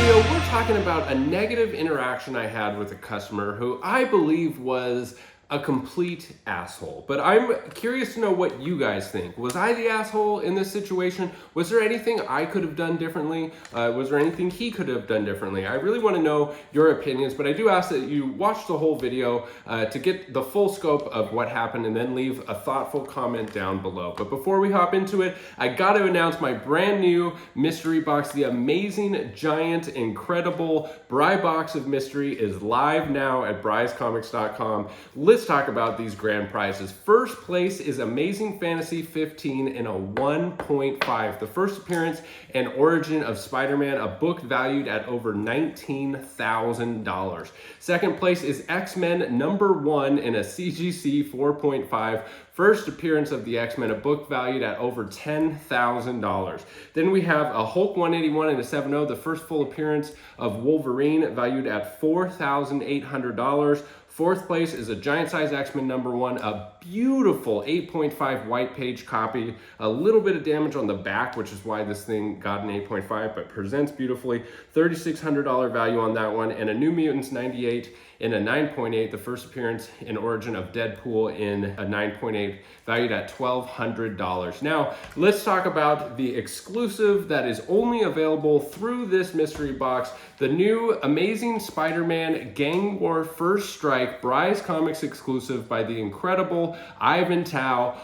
video, we're talking about a negative interaction I had with a customer who I believe was a complete asshole. But I'm curious to know what you guys think. Was I the asshole in this situation? Was there anything I could have done differently? Was there anything he could have done differently? I really want to know your opinions, but I do ask that you watch the whole video to get the full scope of what happened and then leave a thoughtful comment down below. But before we hop into it, I got to announce my brand new mystery box. The amazing, giant, incredible Bry Box of Mystery is live now at bryscomics.com. Let's talk about these grand prizes. First place is Amazing Fantasy 15 in a 1.5. The first appearance and origin of Spider-Man, a book valued at over $19,000. Second place is X-Men #1 in a CGC 4.5. First appearance of the X-Men, a book valued at over $10,000. Then we have a Hulk 181 in a 7.0, the first full appearance of Wolverine, valued at $4,800. Fourth place is a giant size X-Men #1, a beautiful 8.5 white page copy. A little bit of damage on the back, which is why this thing got an 8.5, but presents beautifully. $3,600 value on that one. And a New Mutants 98 in a 9.8, the first appearance and origin of Deadpool in a 9.8, valued at $1,200. Now, let's talk about the exclusive that is only available through this mystery box. The new Amazing Spider-Man Gang War First Strike Bry's Comics exclusive by the incredible Ivan Tao.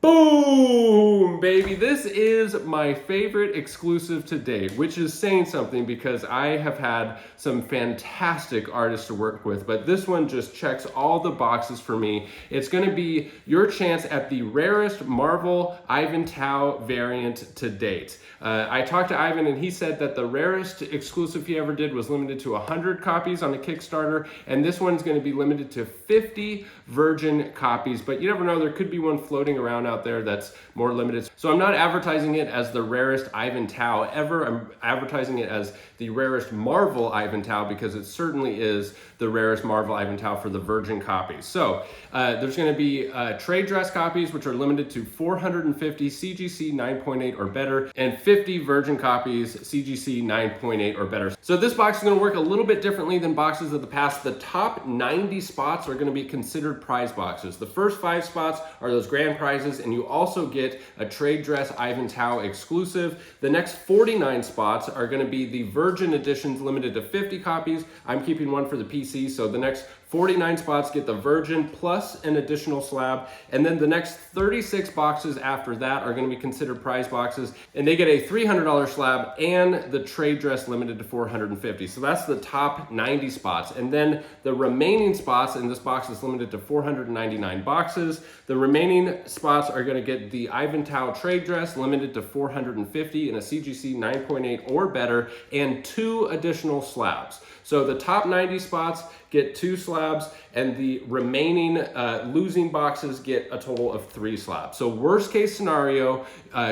Boom, baby. This is my favorite exclusive to date, which is saying something because I have had some fantastic artists to work with, but this one just checks all the boxes for me. It's going to be your chance at the rarest Marvel Ivan Tao variant to date. I talked to Ivan and he said that the rarest exclusive he ever did was limited to 100 copies on a Kickstarter, and this one's going to be limited to 50 virgin copies, but you never know, there could be one floating around out there that's more limited. So I'm not advertising it as the rarest Ivan Tao ever. I'm advertising it as the rarest Marvel Ivan Tao because it certainly is the rarest Marvel Ivan Tao for the virgin copies. So there's going to be trade dress copies, which are limited to 450 CGC 9.8 or better, and 50 virgin copies CGC 9.8 or better. So this box is going to work a little bit differently than boxes of the past. The top 90 spots are going to be considered prize boxes. The first 5 spots are those grand prizes, and you also get a trade dress Ivan Tao exclusive. The next 49 spots are going to be the virgin editions limited to 50 copies. I'm keeping one for the PC, so the next 49 spots get the virgin plus an additional slab, and then the next 36 boxes after that are going to be considered prize boxes, and they get a $300 slab and the trade dress limited to 450. So that's the top 90 spots, and then the remaining spots, and this box is limited to 499 boxes. The remaining spots are going to get the Ivan Tao trade dress limited to 450 in a CGC 9.8 or better, and 2 additional slabs. So the top 90 spots get 2 slabs, and the remaining losing boxes get a total of 3 slabs. So worst case scenario,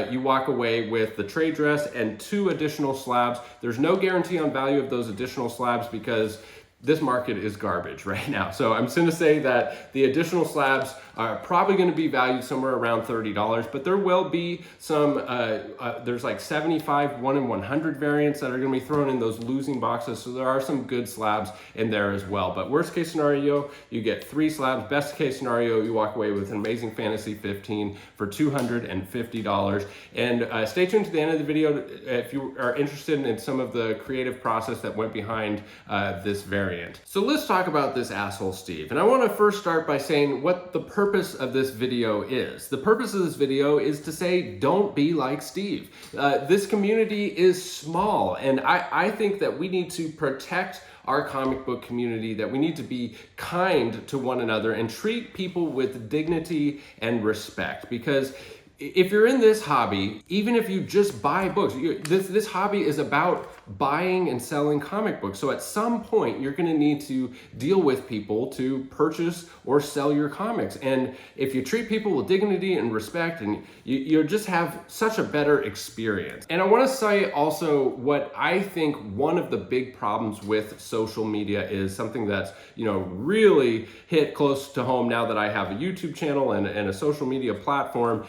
you walk away with the trade dress and 2 additional slabs. There's no guarantee on value of those additional slabs because this market is garbage right now. So I'm just going to say that the additional slabs are probably going to be valued somewhere around $30, but there will be some, there's like 75 1 in 100 variants that are going to be thrown in those losing boxes. So there are some good slabs in there as well. But worst case scenario, you get 3 slabs. Best case scenario, you walk away with an Amazing Fantasy 15 for $250. And stay tuned to the end of the video if you are interested in some of the creative process that went behind this variant. So let's talk about this asshole Steve. And I want to first start by saying what the purpose of this video is. The purpose of this video is to say, don't be like Steve. This community is small, and I think that we need to protect our comic book community, that we need to be kind to one another and treat people with dignity and respect. Because if you're in this hobby, even if you just buy books, this hobby is about buying and selling comic books. So at some point, you're going to need to deal with people to purchase or sell your comics. And if you treat people with dignity and respect, and you just have such a better experience. And I want to say also what I think one of the big problems with social media is, something that's, really hit close to home now that I have a YouTube channel and a social media platform.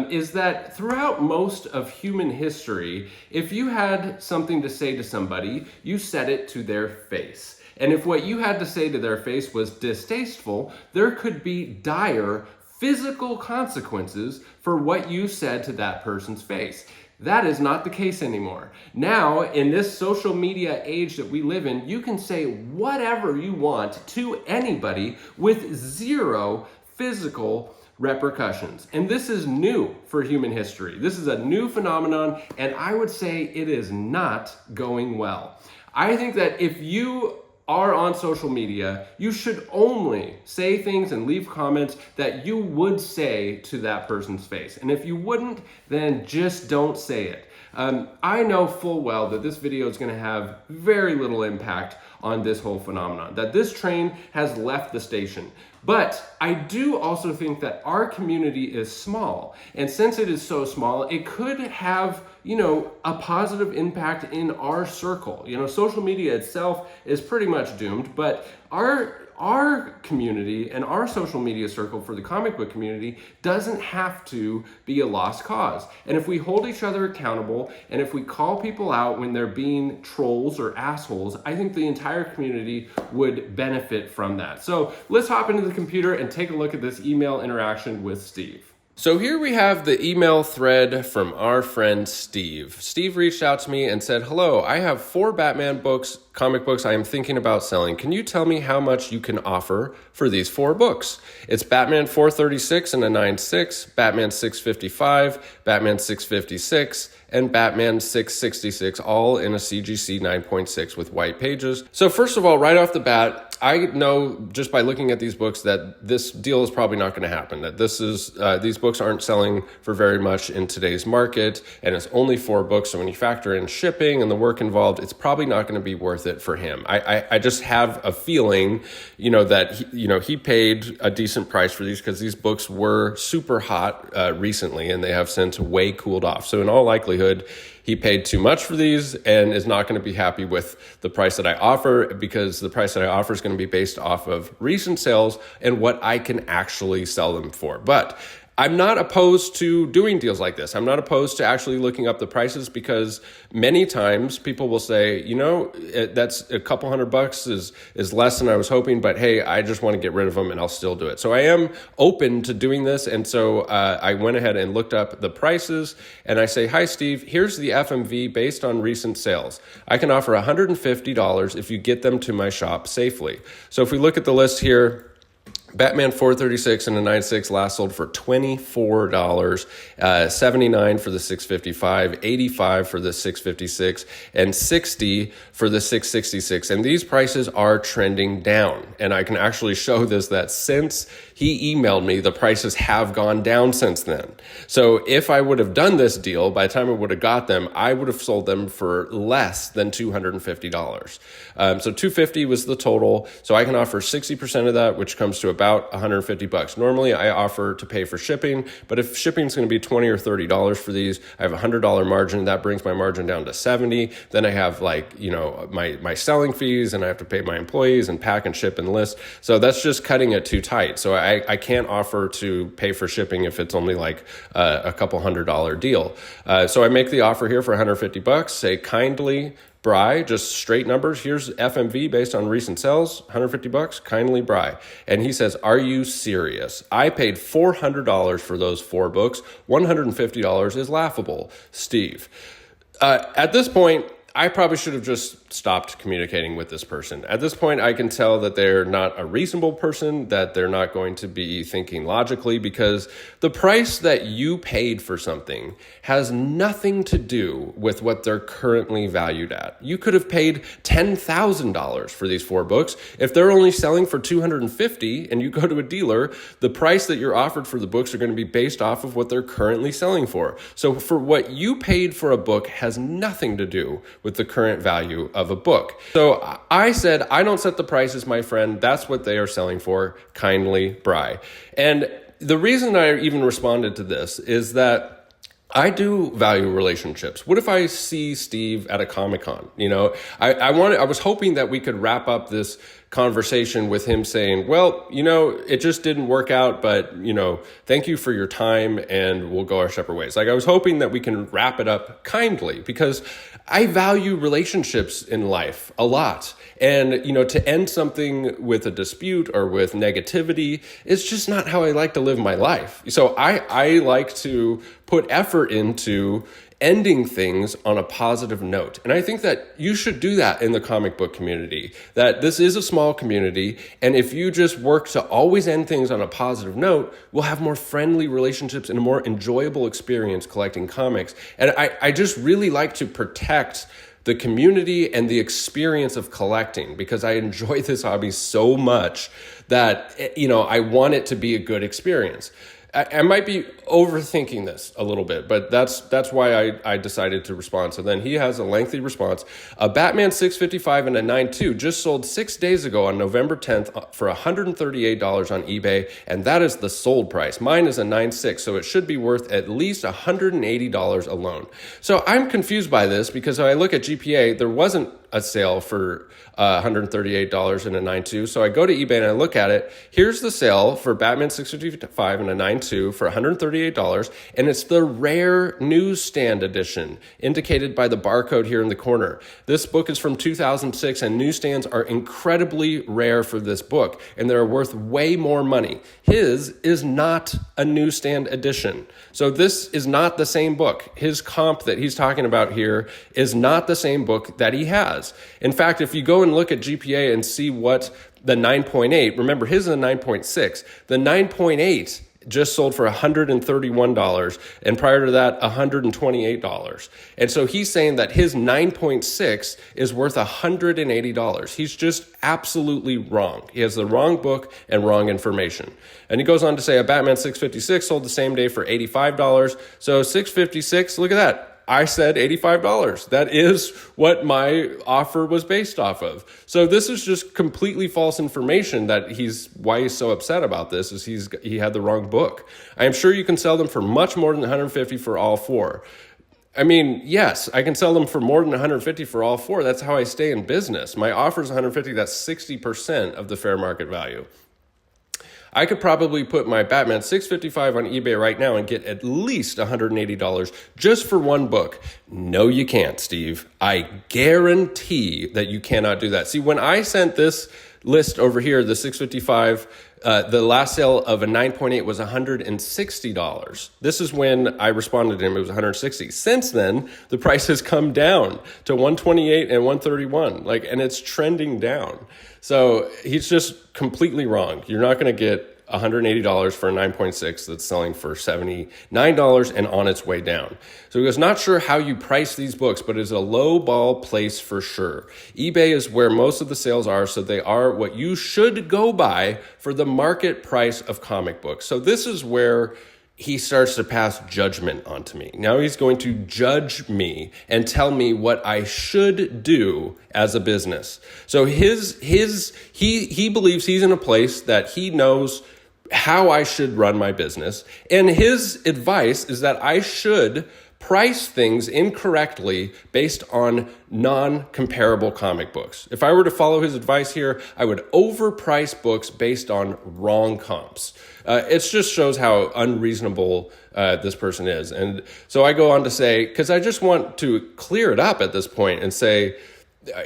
is that throughout most of human history, if you had something to say to somebody, you said it to their face. And if what you had to say to their face was distasteful, there could be dire physical consequences for what you said to that person's face. That is not the case anymore. Now, in this social media age that we live in, you can say whatever you want to anybody with zero physical repercussions. And this is new for human history. This is a new phenomenon, and I would say it is not going well. I think that if you are on social media, you should only say things and leave comments that you would say to that person's face. And if you wouldn't, then just don't say it. I know full well that this video is going to have very little impact on this whole phenomenon, that this train has left the station. But I do also think that our community is small. And since it is so small, it could have, a positive impact in our circle. Social media itself is pretty much doomed, but our community and our social media circle for the comic book community doesn't have to be a lost cause. And if we hold each other accountable, and if we call people out when they're being trolls or assholes, I think the entire community would benefit from that. So let's hop into the computer and take a look at this email interaction with Steve. So here we have the email thread from our friend Steve. Steve reached out to me and said, "Hello, I have 4 Batman comic books I am thinking about selling. Can you tell me how much you can offer for these 4 books? It's Batman 436 and a 9.6, Batman 655, Batman 656, and Batman 666, all in a CGC 9.6 with white pages." So first of all, right off the bat, I know just by looking at these books that this deal is probably not going to happen, that these books aren't selling for very much in today's market, and it's only 4 books. So when you factor in shipping and the work involved, it's probably not going to be worth it for him. I just have a feeling, that he paid a decent price for these because these books were super hot recently, and they have since way cooled off. So in all likelihood, he paid too much for these and is not going to be happy with the price that I offer, because the price that I offer is going to be based off of recent sales and what I can actually sell them for. But I'm not opposed to doing deals like this. I'm not opposed to actually looking up the prices, because many times people will say, that's a couple $100 is less than I was hoping, but hey, I just want to get rid of them and I'll still do it. So I am open to doing this. And so I went ahead and looked up the prices, and I say, "Hi, Steve, here's the FMV based on recent sales. I can offer $150 if you get them to my shop safely." So if we look at the list here, Batman 436 and a 9.6 last sold for $24, $79 for the 655, $85 for the 656, and $60 for the 666. And these prices are trending down. And I can actually show this, that since he emailed me, the prices have gone down since then. So if I would have done this deal, by the time I would have got them, I would have sold them for less than $250. So $250 was the total. So I can offer 60% of that, which comes to about $150. Normally I offer to pay for shipping, but if shipping is going to be $20 or $30 for these, I have a $100 margin. That brings my margin down to $70. Then I have my selling fees, and I have to pay my employees and pack and ship and list. So that's just cutting it too tight. So I can't offer to pay for shipping if it's only a couple $100 deal. So I make the offer here for $150. Say, "Kindly Bry," just straight numbers. Here's FMV based on recent sales, $150, kindly Bry. And he says, "Are you serious? I paid $400 for those 4 books. $150 is laughable, Steve." At this point, I probably should have just stopped communicating with this person. At this point, I can tell that they're not a reasonable person, that they're not going to be thinking logically, because the price that you paid for something has nothing to do with what they're currently valued at. You could have paid $10,000 for these 4 books. If they're only selling for $250 and you go to a dealer, the price that you're offered for the books are going to be based off of what they're currently selling for. So for what you paid for a book has nothing to do with the current value of a book. So I said, "I don't set the prices, my friend. That's what they are selling for. Kindly Bry." And the reason I even responded to this is that I do value relationships. What if I see Steve at a Comic-Con? I was hoping that we could wrap up this conversation with him saying, well, it just didn't work out, but, thank you for your time and we'll go our separate ways. Like, I was hoping that we can wrap it up kindly, because I value relationships in life a lot. And, to end something with a dispute or with negativity is just not how I like to live my life. So I like to put effort into ending things on a positive note. And I think that you should do that in the comic book community, that this is a small community. And if you just work to always end things on a positive note, we'll have more friendly relationships and a more enjoyable experience collecting comics. And I just really like to protect the community and the experience of collecting, because I enjoy this hobby so much that, I want it to be a good experience. I might be overthinking this a little bit, but that's why I decided to respond. So then he has a lengthy response. A Batman 655 and a 9.2 just sold 6 days ago on November 10th for $138 on eBay, and that is the sold price. Mine is a 9.6, so it should be worth at least $180 alone. So I'm confused by this, because when I look at GPA, there wasn't a sale for $138 and a 9.2. So I go to eBay and I look at it. Here's the sale for Batman 655 and a 9.2 for $138. And it's the rare newsstand edition, indicated by the barcode here in the corner. This book is from 2006, and newsstands are incredibly rare for this book, and they're worth way more money. His is not a newsstand edition. So this is not the same book. His comp that he's talking about here is not the same book that he has. In fact, if you go and look at GPA and see what the 9.8, remember his is a 9.6, the 9.8 just sold for $131, and prior to that, $128. And so he's saying that his 9.6 is worth $180. He's just absolutely wrong. He has the wrong book and wrong information. And he goes on to say a Batman 656 sold the same day for $85. So 656, look at that. I said $85. That is what my offer was based off of. So this is just completely false information. Why he's so upset about this is he had the wrong book. I am sure you can sell them for much more than $150 for all four. I mean, yes, I can sell them for more than $150 for all four. That's how I stay in business. My offer is $150. That's 60% of the fair market value. I could probably put my Batman 655 on eBay right now and get at least $180 just for one book. No, you can't, Steve. I guarantee that you cannot do that. See, when I sent this list over here, the 655, the last sale of a 9.8 was $160. This is when I responded to him. It was $160. Since then, the price has come down to $128 and $131, and it's trending down. So he's just completely wrong. You're not going to get $180 for a 9.6 that's selling for $79 and on its way down. So he goes, not sure how you price these books, but it's a low ball place for sure. eBay is where most of the sales are, so they are what you should go buy for the market price of comic books. So this is where he starts to pass judgment onto me. Now he's going to judge me and tell me what I should do as a business. So he believes he's in a place that he knows how I should run my business. And his advice is that I should price things incorrectly based on non-comparable comic books. If I were to follow his advice here, I would overprice books based on wrong comps. It just shows how unreasonable this person is. And so I go on to say, because I just want to clear it up at this point and say,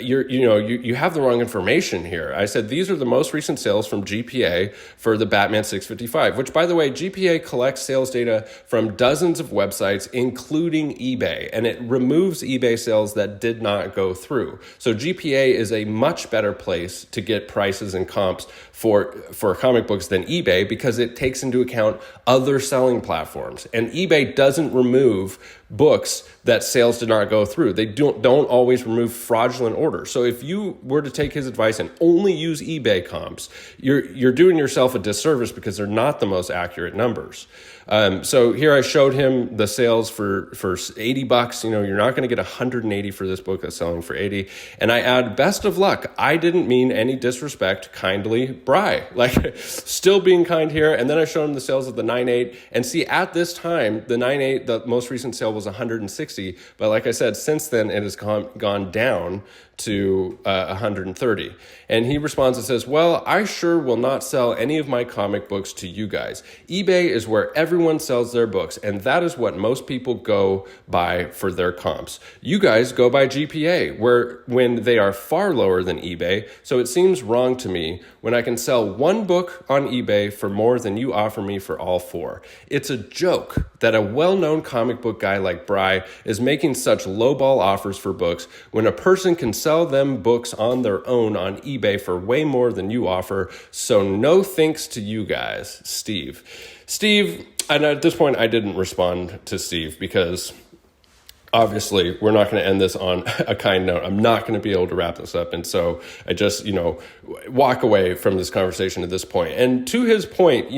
you have the wrong information here. I said these are the most recent sales from GPA for the Batman 655, which, by the way, GPA collects sales data from dozens of websites, including eBay, and it removes eBay sales that did not go through. So GPA is a much better place to get prices and comps for comic books than eBay, because it takes into account other selling platforms. And eBay doesn't remove books that sales did not go through. They don't always remove fraudulent orders. So if you were to take his advice and only use eBay comps, you're doing yourself a disservice, because they're not the most accurate numbers. So here I showed him the sales for $80. You know, you're not going to get 180 for this book that's selling for 80. And I add, best of luck. I didn't mean any disrespect. Kindly, Bry. Like, still being kind here. And then I showed him the sales of the 9.8. And see, at this time, the 9.8, the most recent sale was 160. But like I said, since then, it has gone down to 130. And he responds and says, well, I sure will not sell any of my comic books to you guys. eBay is where everyone sells their books, and that is what most people go by for their comps. You guys go by GPA, when they are far lower than eBay, so it seems wrong to me when I can sell one book on eBay for more than you offer me for all four. It's a joke that a well-known comic book guy like Bry is making such lowball offers for books when a person can sell them books on their own on eBay for way more than you offer. So no thanks to you guys, Steve. Steve, and at this point I didn't respond to Steve because obviously we're not going to end this on a kind note. I'm not going to be able to wrap this up. And so I just, walk away from this conversation at this point. And to his point,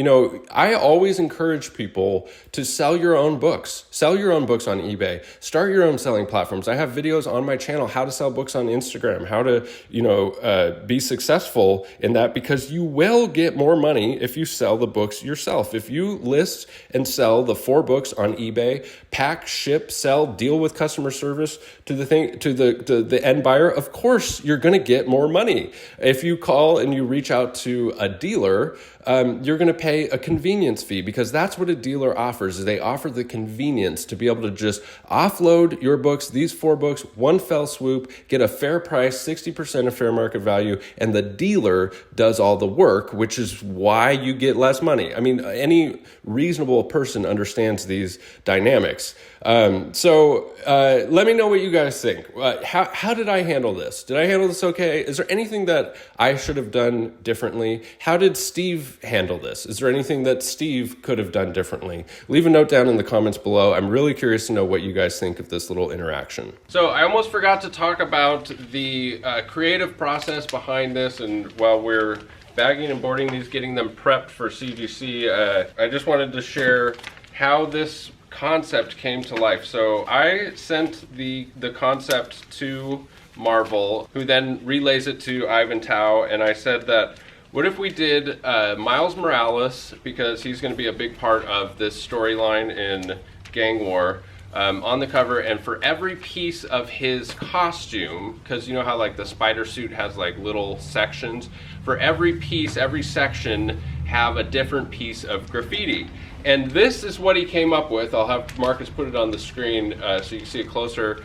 I always encourage people to sell your own books. Sell your own books on eBay. Start your own selling platforms. I have videos on my channel, how to sell books on Instagram, how to, be successful in that, because you will get more money if you sell the books yourself. If you list and sell the 4 books on eBay, pack, ship, sell, deal with customer service to the end buyer, of course you're going to get more money. If you call and you reach out to a dealer, you're going to pay a convenience fee, because that's what a dealer offers. Is they offer the convenience to be able to just offload your books, these 4 books, one fell swoop, get a fair price, 60% of fair market value, and the dealer does all the work, which is why you get less money. I mean, any reasonable person understands these dynamics. So let me know what you guys think. How did I handle this? Did I handle this okay? Is there anything that I should have done differently? How did Steve handle this? Is there anything that Steve could have done differently? Leave a note down in the comments below. I'm really curious to know what you guys think of this little interaction. So I almost forgot to talk about the creative process behind this, and while we're bagging and boarding these, getting them prepped for CGC, I just wanted to share how this concept came to life. So I sent the concept to Marvel, who then relays it to Ivan Tao, and I said that, what if we did Miles Morales, because he's going to be a big part of this storyline in Gang War, on the cover, and for every piece of his costume, because you know how like the spider suit has like little sections, for every piece, every section, have a different piece of graffiti. And this is what he came up with. I'll have Marcus put it on the screen so you can see it closer.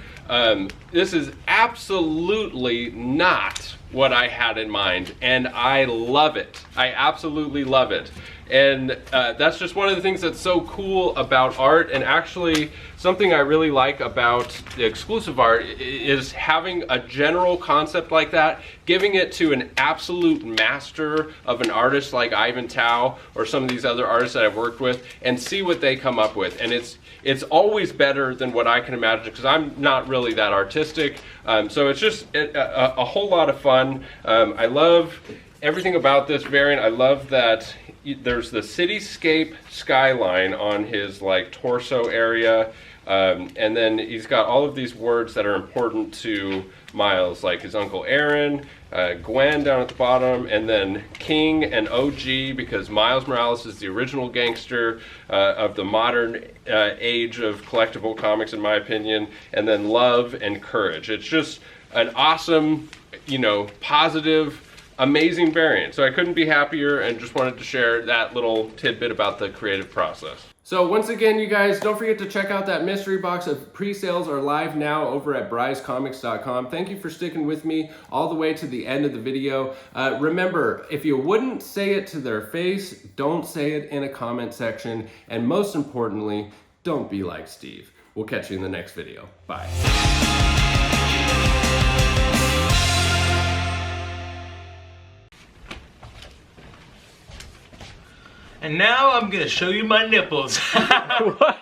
This is absolutely not what I had in mind, and I love it. I absolutely love it. And that's just one of the things that's so cool about art, and actually something I really like about the exclusive art is having a general concept like that, giving it to an absolute master of an artist like Ivan Tao or some of these other artists that I've worked with, and see what they come up with. And it's always better than what I can imagine, because I'm not really that artistic. So it's just a whole lot of fun. I love everything about this variant. I love that there's the cityscape skyline on his like torso area, and then he's got all of these words that are important to Miles, like his Uncle Aaron, Gwen down at the bottom, and then King and OG, because Miles Morales is the original gangster of the modern age of collectible comics, in my opinion, and then love and courage. It's just an awesome, positive, amazing variant. So I couldn't be happier, and just wanted to share that little tidbit about the creative process. So once again, you guys, don't forget to check out that mystery box of pre-sales are live now over at bryscomics.com. Thank you for sticking with me all the way to the end of the video. Remember, if you wouldn't say it to their face, don't say it in a comment section. And most importantly, don't be like Steve. We'll catch you in the next video. Bye. And now I'm gonna show you my nipples. What?